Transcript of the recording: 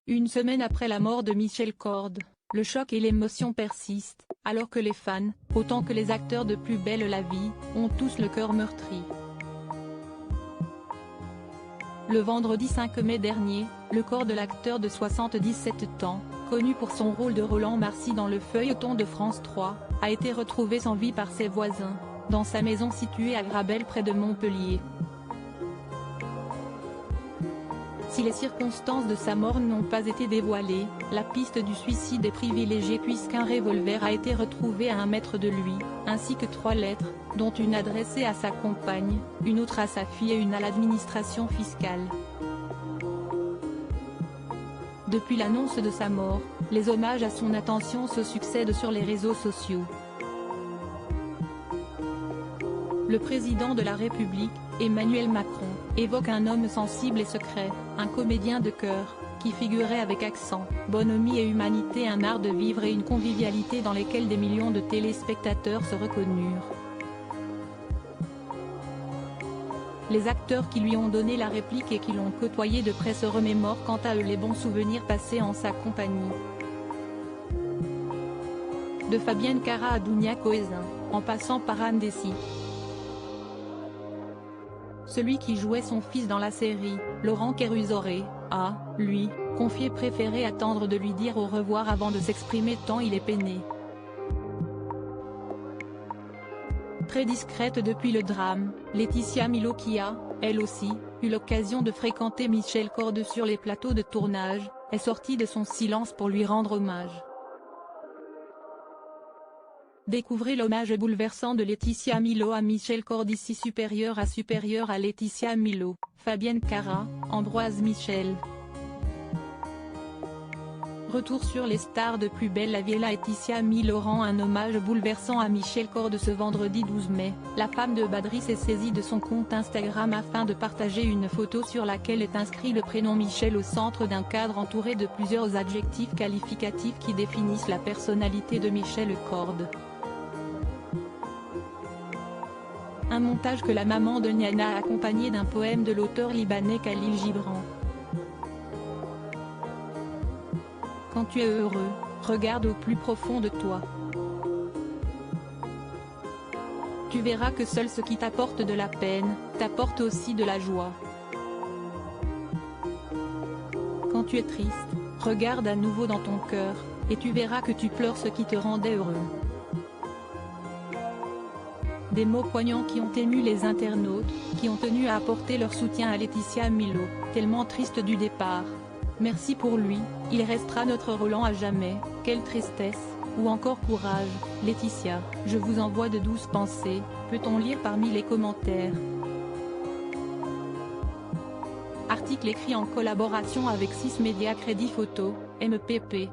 Une semaine après la mort de Michel Corde, le choc et l'émotion persistent, alors que les fans, autant que les acteurs de Plus belle la vie, ont tous le cœur meurtri. Le vendredi 5 mai dernier, le corps de l'acteur de 77 ans, connu pour son rôle de Roland Marcy dans le feuilleton de France 3, a été retrouvé sans vie par ses voisins, dans sa maison située à Grabel près de Montpellier. Si les circonstances de sa mort n'ont pas été dévoilées, la piste du suicide est privilégiée puisqu'un revolver a été retrouvé à 1 mètre de lui, ainsi que 3 lettres, dont une adressée à sa compagne, une autre à sa fille et une à l'administration fiscale. Depuis l'annonce de sa mort, les hommages à son attention se succèdent sur les réseaux sociaux. Le président de la République, Emmanuel Macron, évoque un homme sensible et secret, un comédien de cœur, qui figurait avec accent, bonhomie et humanité un art de vivre et une convivialité dans lesquels des millions de téléspectateurs se reconnurent. Les acteurs qui lui ont donné la réplique et qui l'ont côtoyé de près se remémorent quant à eux les bons souvenirs passés en sa compagnie. De Fabienne Cara à Dounia Cohézin, en passant par Anne Dessy. Celui qui jouait son fils dans la série, Laurent Kéruzoré, a, lui, confié préférer attendre de lui dire au revoir avant de s'exprimer tant il est peiné. Très discrète depuis le drame, Laetitia Milot qui a, elle aussi, eu l'occasion de fréquenter Michel Corde sur les plateaux de tournage, est sortie de son silence pour lui rendre hommage. Découvrez l'hommage bouleversant de Laetitia Milot à Michel Corde ici supérieur à Laetitia Milot, Fabienne Cara, Ambroise Michel. Retour sur les stars de Plus belle la vie. Laetitia Milot rend un hommage bouleversant à Michel Corde ce vendredi 12 mai, la femme de Badri s'est saisie de son compte Instagram afin de partager une photo sur laquelle est inscrit le prénom Michel au centre d'un cadre entouré de plusieurs adjectifs qualificatifs qui définissent la personnalité de Michel Corde. Un montage que la maman de Niana a accompagné d'un poème de l'auteur libanais Khalil Gibran. Quand tu es heureux, regarde au plus profond de toi. Tu verras que seul ce qui t'apporte de la peine, t'apporte aussi de la joie. Quand tu es triste, regarde à nouveau dans ton cœur, et tu verras que tu pleures ce qui te rendait heureux. Des mots poignants qui ont ému les internautes, qui ont tenu à apporter leur soutien à Laetitia Milot, tellement triste du départ. Merci pour lui, il restera notre Roland à jamais, quelle tristesse, ou encore courage, Laetitia, je vous envoie de douces pensées, peut-on lire parmi les commentaires. Article écrit en collaboration avec 6 médias Crédit Photo, MPP.